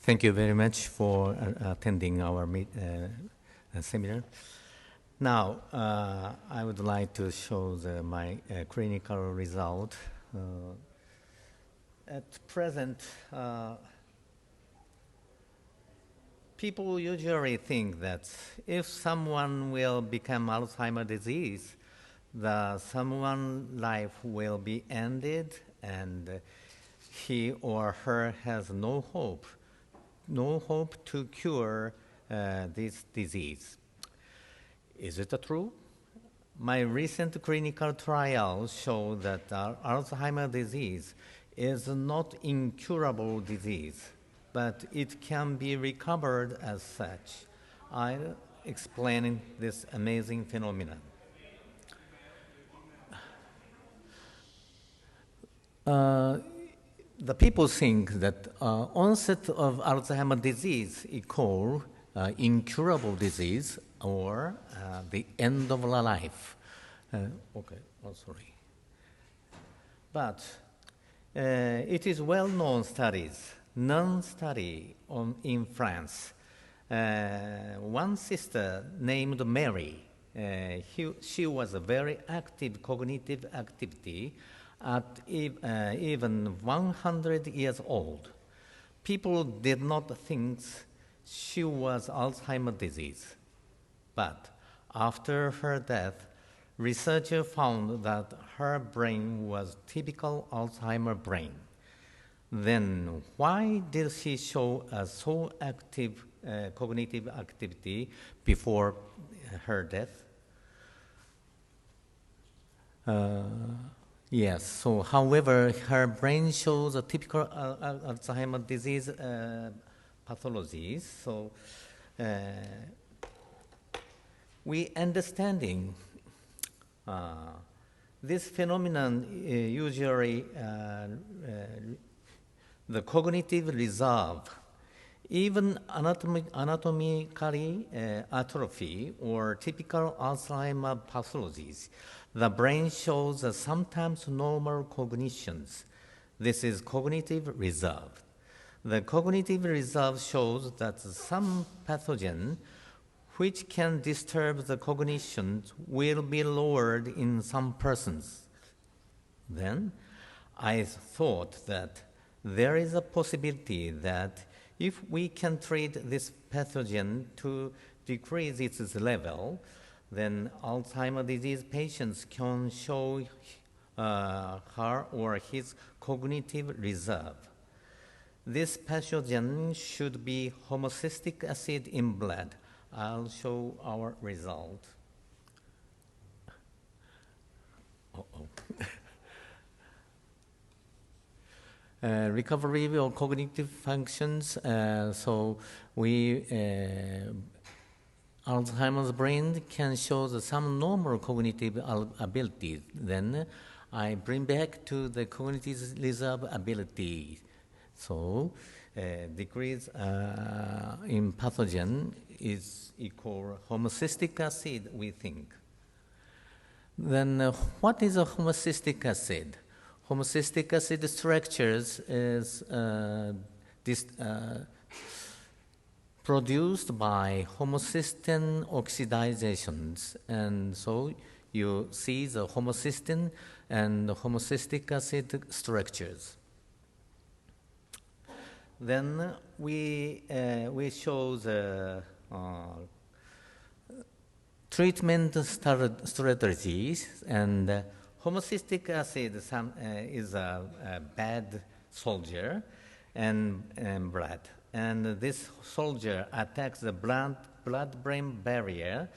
Thank you very much for attending our seminar. Now, I would like to show my clinical result. At present, people usually think that if someone will become Alzheimer's disease, someone's life will be ended and he or her has no hope to cure this disease. Is it true? My recent clinical trials show that Alzheimer's disease is not incurable disease, but it can be recovered as such. I'll explain this amazing phenomenon. The people think that onset of Alzheimer's disease equal incurable disease or the end of the life. Sorry. But it is well-known studies, non-study in France. One sister named Mary, she was a very active cognitive activity at even 100 years old. People did not think she was Alzheimer's disease. But after her death, researchers found that her brain was typical Alzheimer's brain. Then why did she show a so active cognitive activity before her death? Yes, so however, her brain shows a typical Alzheimer's disease pathologies. So we understanding this phenomenon usually the cognitive reserve, even anatomically atrophy or typical Alzheimer's pathologies. The brain shows sometimes normal cognitions. This is cognitive reserve. The cognitive reserve shows that some pathogen which can disturb the cognition will be lowered in some persons. Then I thought that there is a possibility that if we can treat this pathogen to decrease its level, then Alzheimer's disease patients can show her or his cognitive reserve. This pathogen should be homocystic acid in blood. I'll show our result. Recovery of cognitive functions. So we Alzheimer's brain can show some normal cognitive abilities. Then I bring back to the cognitive reserve ability. So decrease in pathogen is equal homocystic acid, we think. Then what is a homocystic acid? Homocystic acid structures is produced by homocysteine oxidations, and so you see the homocysteine and the homocystic acid structures. Then we show the treatment strategies, and homocystic acid is a bad soldier and blood. And this soldier attacks the blood-brain barrier,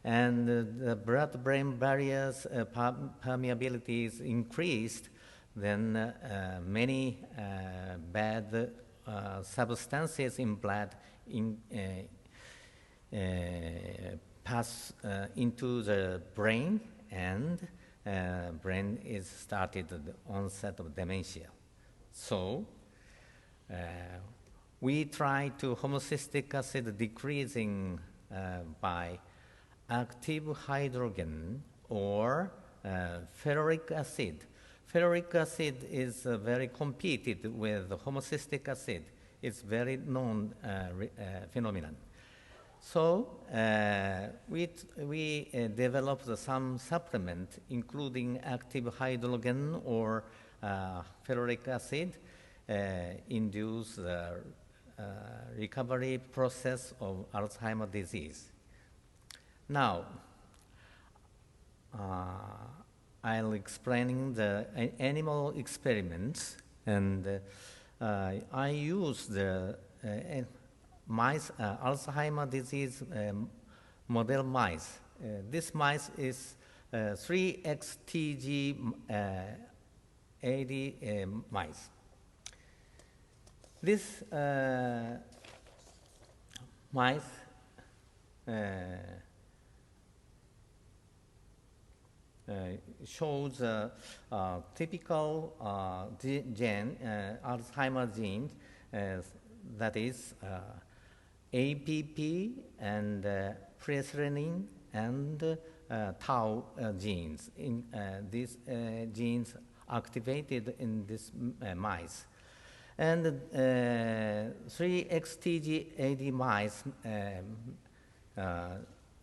and the blood-brain barrier's permeability is increased. Then many bad substances in blood pass into the brain, and brain is started the onset of dementia. So we try to homocystic acid decreasing by active hydrogen or ferric acid. Ferric acid is very competed with homocystic acid. It's very known phenomenon. So we developed some supplement, including active hydrogen or ferric acid, induce the recovery process of Alzheimer's disease. Now, I'll explain the animal experiments, and I use the mice, Alzheimer's disease model mice. This mice is 3XTG AD mice. This mice shows typical gene, Alzheimer's gene, that is APP and preserinin and tau genes. These genes activated in this mice. And 3XTG-AD mice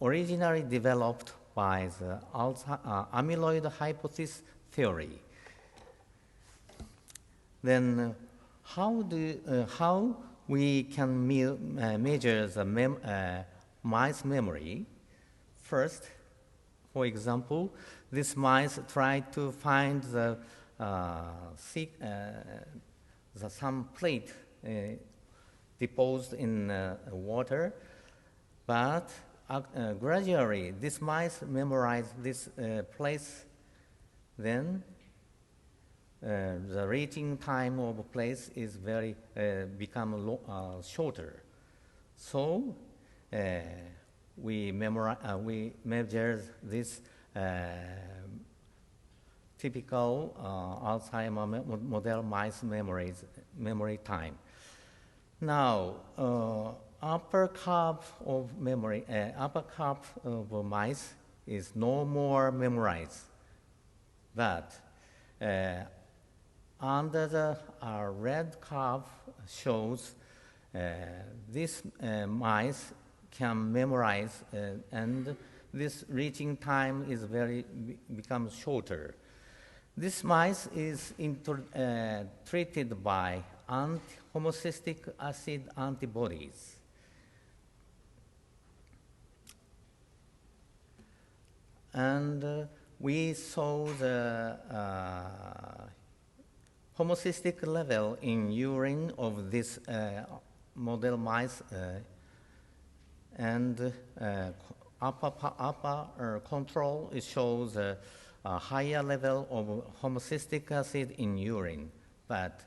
originally developed by the amyloid hypothesis theory. Then how we can measure the mice memory? First, for example, this mice try to find some plate deposed in water, but gradually this mice memorize this place. Then the reaching time of a place is very become shorter. So we measure this typical Alzheimer model mice memory time. Now, upper curve of mice is no more memorized, but under the red curve shows this mice can memorize, and this reaching time is becomes shorter. This mice is treated by homocystic acid antibodies. And we saw the homocystic level in urine of this model mice, and upper control, it shows a higher level of homocystic acid in urine. But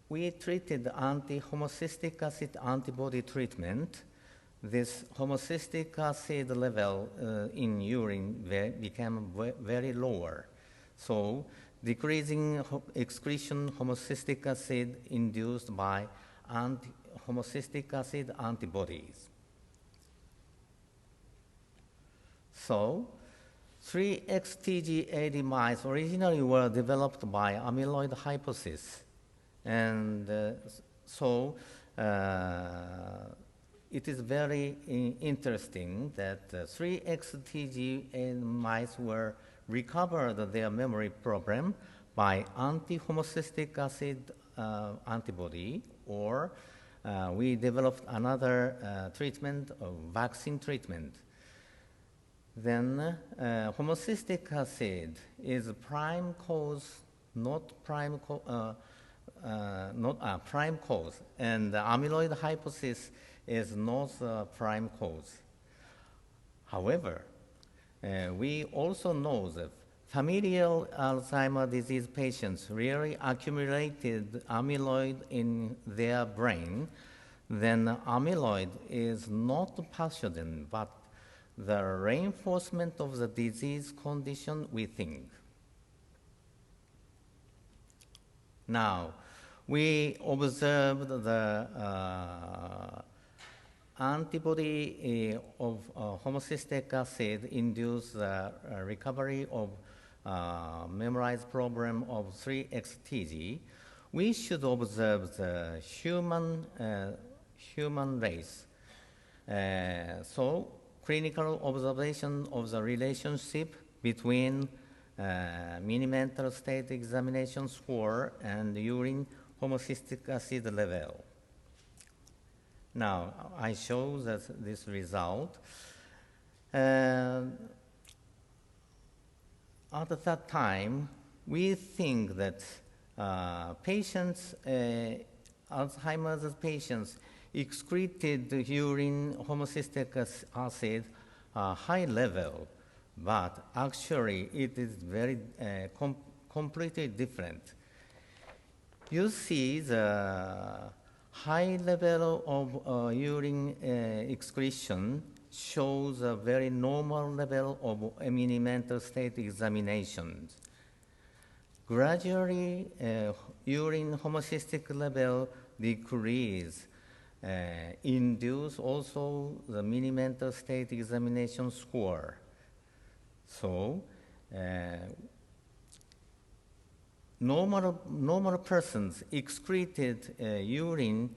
we treated anti-homocystic acid antibody treatment. This homocystic acid level in urine became very lower. So decreasing excretion homocystic acid induced by anti-homocystic acid antibodies. So 3XTG-AD mice originally were developed by amyloid hypothesis. And so it is very interesting that 3XTG mice were recovered their memory problem by anti-homocystic acid antibody, or we developed another treatment, vaccine treatment. Then homocystic acid is a prime cause, not prime cause, and the amyloid hypothesis is not a prime cause. However, we also know that familial Alzheimer's disease patients really accumulated amyloid in their brain. Then amyloid is not pathogen, but the reinforcement of the disease condition, we think. Now, we observed the antibody of homocystic acid induced the recovery of memorized problem of 3XTG. we should observe the human race. So clinical observation of the relationship between mini-mental state examination score and urine homocystic acid level. Now, I show this result. At that time, we think that patients, Alzheimer's patients, excreted urine homocystic acid high level, but actually it is very completely different. You see the high level of urine excretion shows a very normal level of mini-mental state examinations. Gradually, urine homocystic level decrease, induce also the mini-mental state examination score. So, normal persons excreted urine,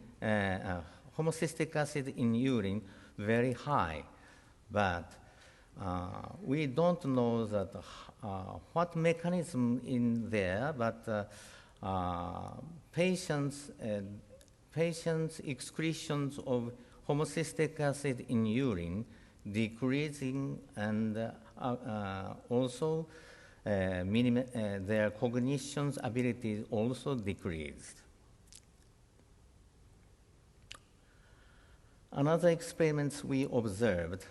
homocystic acid in urine very high, but we don't know that what mechanism in there, but patients' excretions of homocystic acid in urine decreasing, and also their cognition abilities also decreased. Another experiments we observed,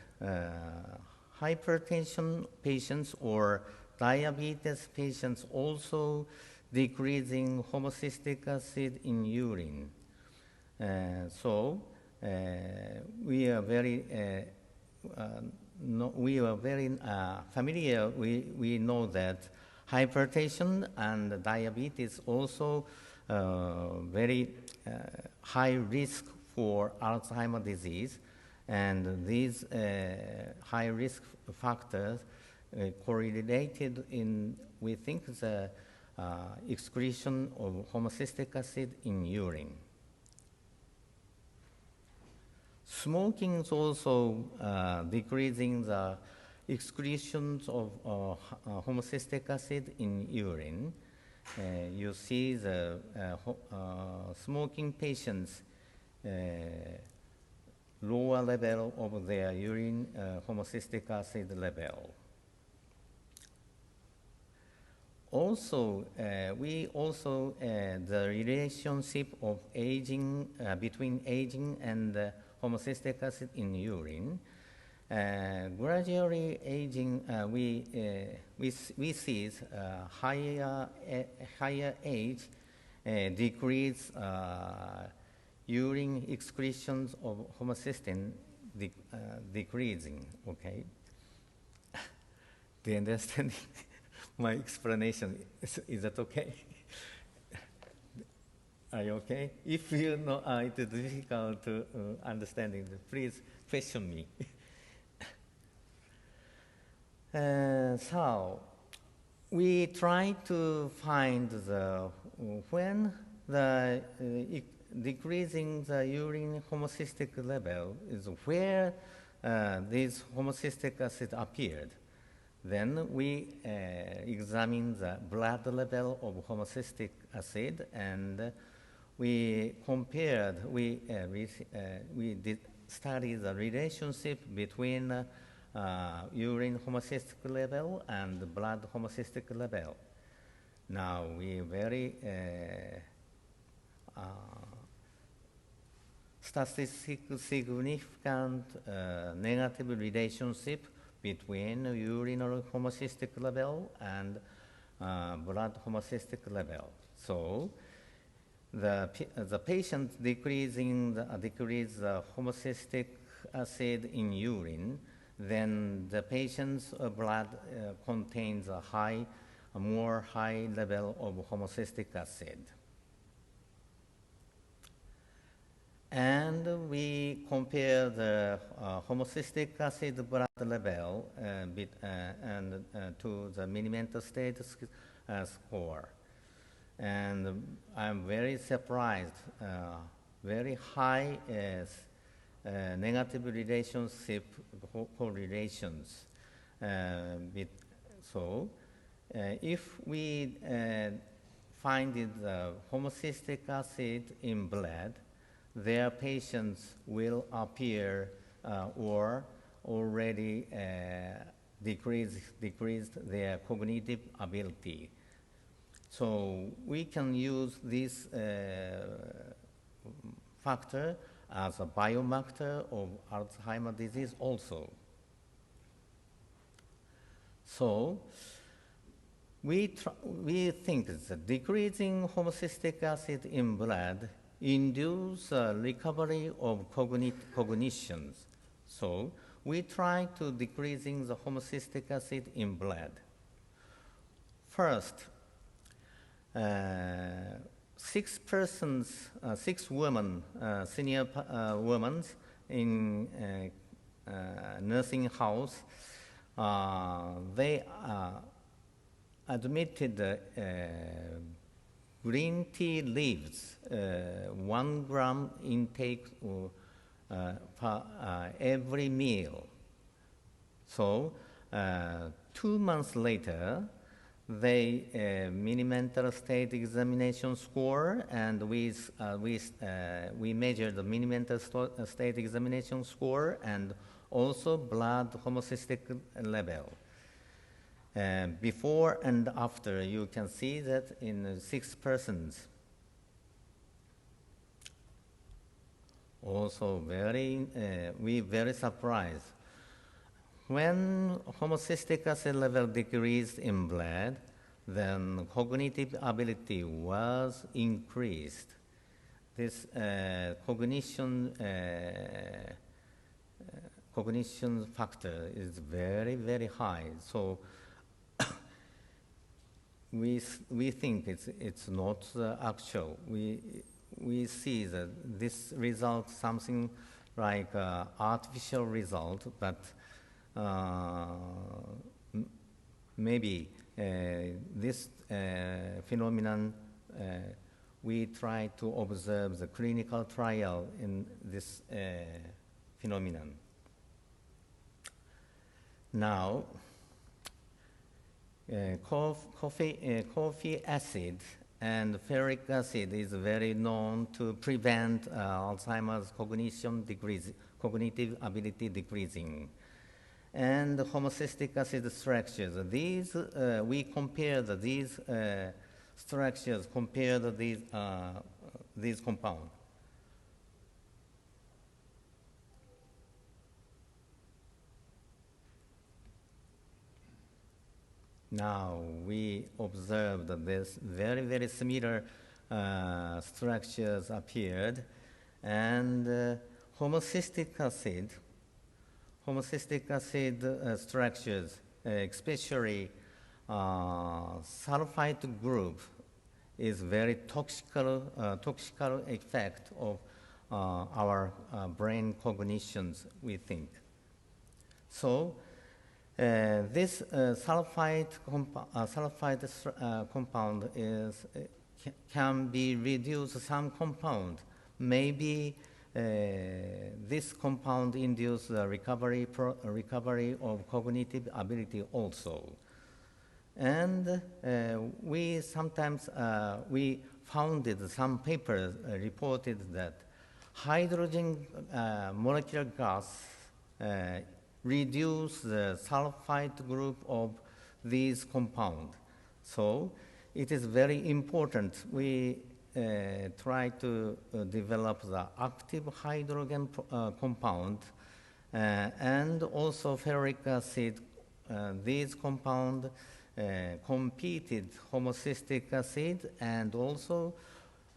hypertension patients or diabetes patients also decreasing homocystic acid in urine. So we are very familiar. We know that hypertension and diabetes also very high risk for Alzheimer's disease, and these high risk factors correlated in, we think, the excretion of homocystic acid in urine. Smoking is also decreasing the excretions of homocystic acid in urine. You see the smoking patients lower level of their urine homocystic acid level. Also, the relationship of aging, between aging and homocystic acid in urine. Gradually aging, we see higher age decrease urine excretions of homocysteine decreasing. Okay, do you understand my explanation? Is that okay? Are you okay? If you know it is difficult to understanding, please question me. So we try to find when the decreasing the urine homocystic level is where this homocystic acid appeared. Then we examine the blood level of homocystic acid, and we compared, we did study the relationship between urine homocystic level and blood homocystic level. Now we very statistically significant negative relationship between urinary homocystic level and blood homocystic level. So the patient decrease the homocystic acid in urine, then the patient's blood contains a more high level of homocystic acid. And we compare the homocystic acid blood level to the mini-mental state score. And I'm very surprised, very high negative relationship correlations. So, if we find the homocystic acid in blood, their patients will appear or already decreased their cognitive ability. So we can use this factor as a biomarker of Alzheimer's disease also. So we think that decreasing homocystic acid in blood induce recovery of cognitions. So we try to decreasing the homocystic acid in blood. First, 6 women, senior women in nursing house, they admitted green tea leaves, 1 gram intake per every meal. So 2 months later, they mini mental state examination score, and we measured the mini mental state examination score and also blood homocystic level. Before and after, you can see that in 6 persons. Also, we very surprised. When homocystic acid level decreased in blood, then cognitive ability was increased. This cognition factor is very, very high. So we think it's not actual. We see that this result something like artificial result, but maybe this phenomenon we try to observe the clinical trial in this phenomenon. Now, coffee acid and ferric acid is very known to prevent Alzheimer's cognitive ability decreasing. And homocystic acid structures, these, we compared these structures, compared these compounds. Now we observed that this very, very similar structures appeared, and homocystic acid structures, especially sulfite group, is very toxical effect of our brain cognitions, we think. So this sulfite compound can be reduced some compound. Maybe this compound induces the recovery of cognitive ability also. And we sometimes we founded some papers reported that hydrogen molecular gas reduce the sulfite group of these compounds. So it is very important. We try to develop the active hydrogen compound and also ferric acid. These compounds competed homocystic acid and also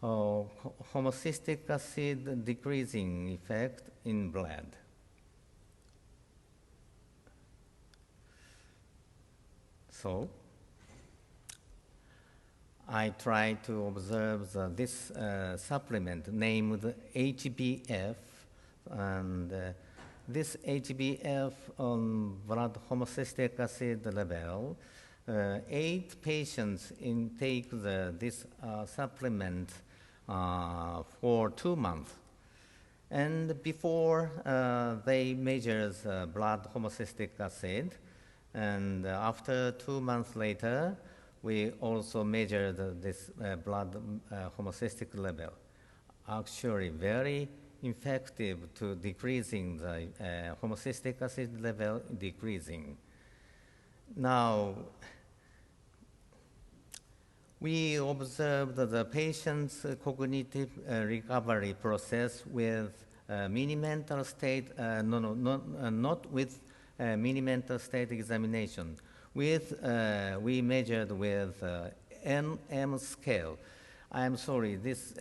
homocystic acid decreasing effect in blood. So I try to observe this supplement named HbF, and this HbF on blood homocystic acid level 8 patients intake this supplement for 2 months. And before they measure blood homocystic acid, and after 2 months later, we also measured this blood homocystic level. Actually, very effective to decreasing the homocystic acid level decreasing. Now, we observed the patient's cognitive recovery process with mini-mental state, not with mini-mental state examination. We measured with NM scale. I'm sorry, this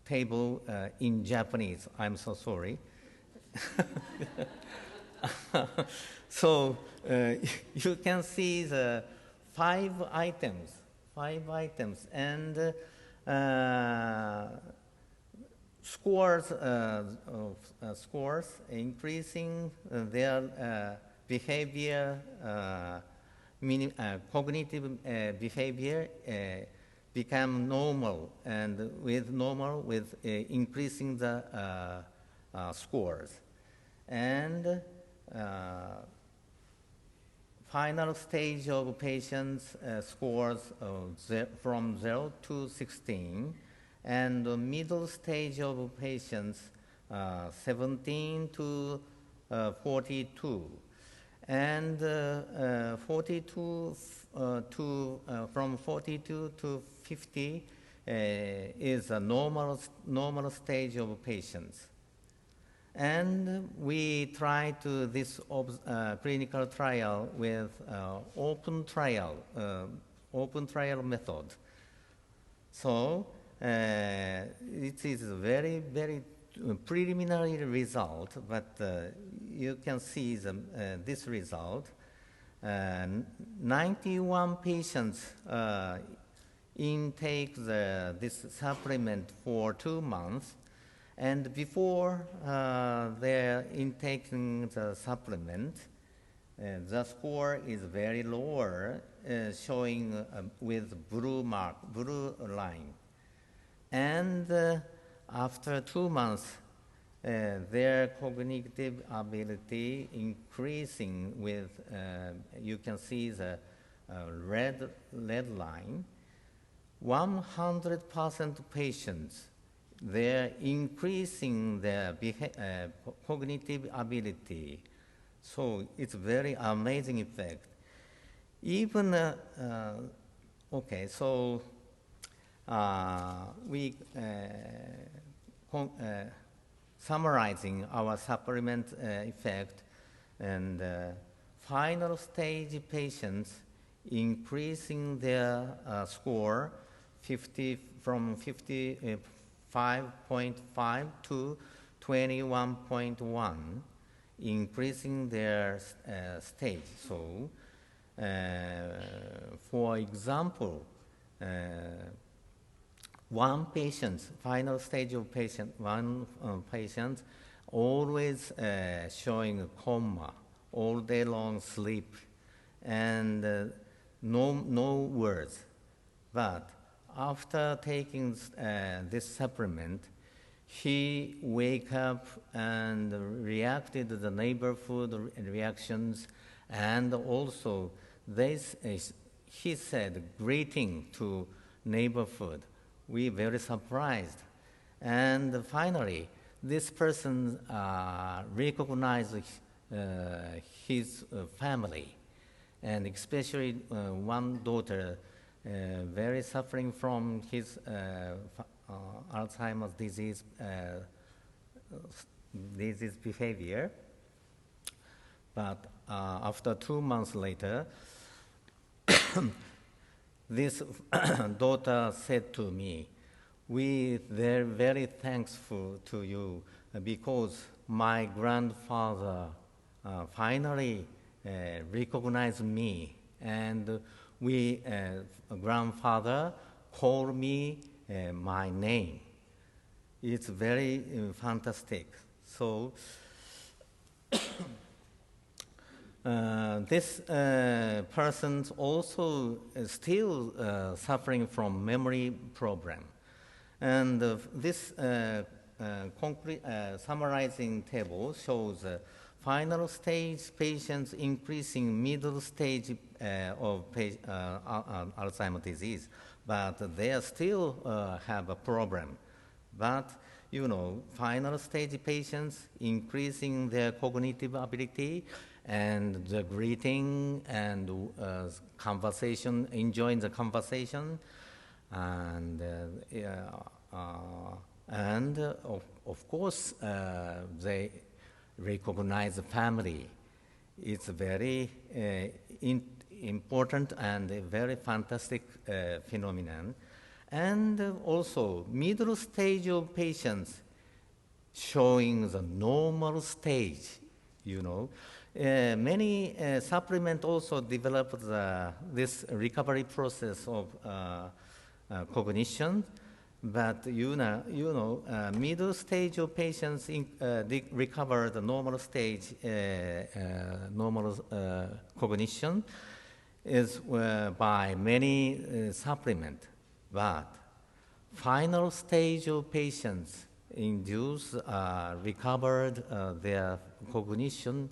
table in Japanese, I'm so sorry. So you can see the 5 items, and scores increasing their behavior, cognitive behavior become normal, and with increasing the scores. And final stage of patients scores from 0 to 16, and the middle stage of patients 17 to 42, and 42 from 42 to 50 is a normal stage of patients. And we try to this clinical trial with open trial method. So it is a very, very preliminary result, but you can see this result. 91 patients intake this supplement for 2 months. And before they're intaking the supplement, the score is very lower, showing with blue line. And after 2 months, their cognitive ability increasing with, you can see the red line. 100% patients, they're increasing their cognitive ability. So it's very amazing effect. Even, okay, so we summarizing our supplement effect, and final stage patients increasing their score from 5.5 to 21.1, increasing their stage. So, for example, one patient always showing coma, all day long sleep, and no words. But after taking this supplement, he wake up and reacted to the neighborhood reactions, and also he said greeting to neighborhood. We very surprised. And finally, this person recognized his family, and especially one daughter very suffering from his Alzheimer's disease behavior. But after 2 months later, this daughter said to me, "They're very thankful to you because my grandfather finally recognized me, and grandfather called me my name." It's very fantastic. So This person also is still suffering from memory problem. And this summarizing table shows final stage patients increasing middle stage of Alzheimer's disease, but they still have a problem. But you know, final stage patients increasing their cognitive ability and the greeting and conversation, enjoying the conversation, and of course they recognize the family. It's very important and a very fantastic phenomenon. And also, middle stage of patients showing the normal stage, you know. Many supplements also develop this recovery process of cognition, but middle stage of patients recover the normal stage, normal cognition is by many supplements. But final stage of patients induce recovered their cognition.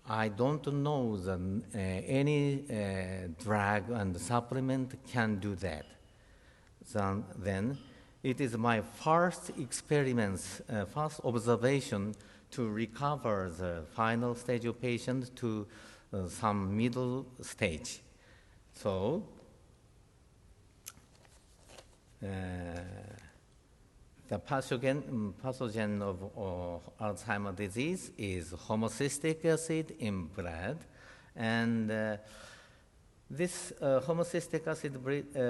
I don't know that any drug and supplement can do that. So then it is my first experiments, first observation to recover the final stage of patients to some middle stage. So the pathogen of Alzheimer's disease is homocystic acid in blood, and this homocystic acid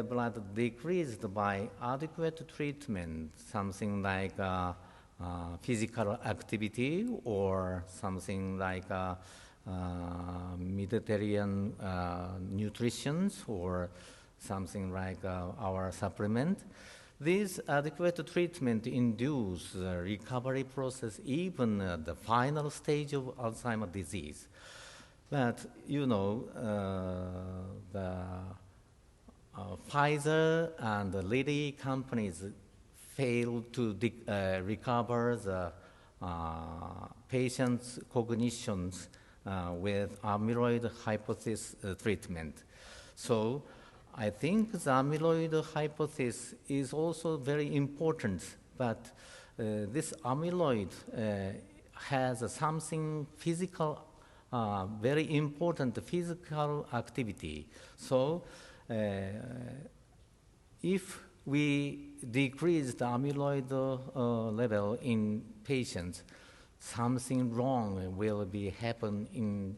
blood decreased by adequate treatment, something like physical activity or something like Mediterranean nutrition or something like our supplement. This adequate treatment induce the recovery process even at the final stage of Alzheimer's disease. But you know, the Pfizer and the Lilly companies failed to recover the patient's cognitions with amyloid hypothesis treatment. So I think the amyloid hypothesis is also very important, but this amyloid has something physical, very important physical activity. So if we decrease the amyloid level in patients, something wrong will be happen in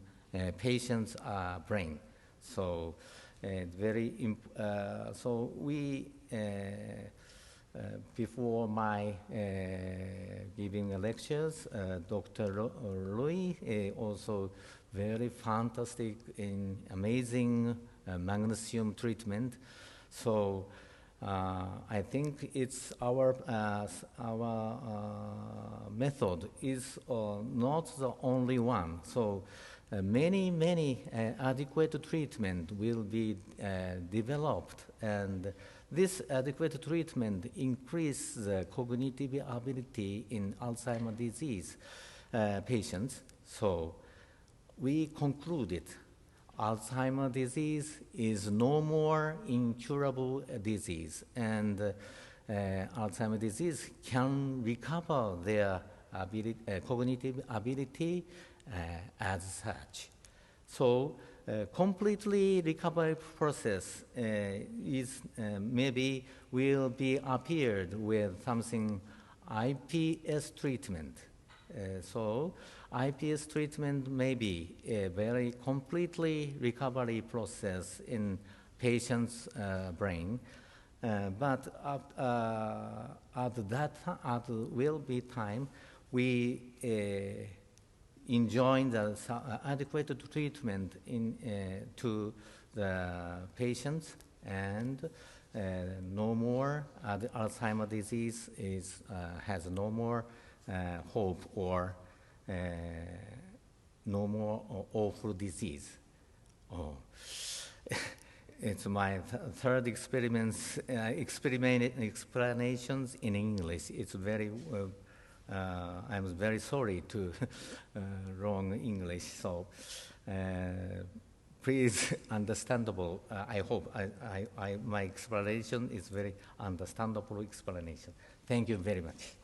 patient's brain. So so we before my giving lectures, Dr. Louis also very fantastic and amazing magnesium treatment. So I think it's our method is not the only one. So many adequate treatment will be developed, and this adequate treatment increases the cognitive ability in Alzheimer's disease patients. So we concluded Alzheimer's disease is no more incurable disease, and Alzheimer's disease can recover their cognitive ability as such. So completely recovery process is maybe will be appeared with something IPS treatment. So IPS treatment may be a very completely recovery process in patient's brain, but at will be time we enjoying the adequate treatment to the patients, and no more Alzheimer's disease has no more hope or no more awful disease. Oh. It's my third explanations in English. It's very, I'm very sorry to wrong English. So please understandable. I hope my explanation is very understandable explanation. Thank you very much.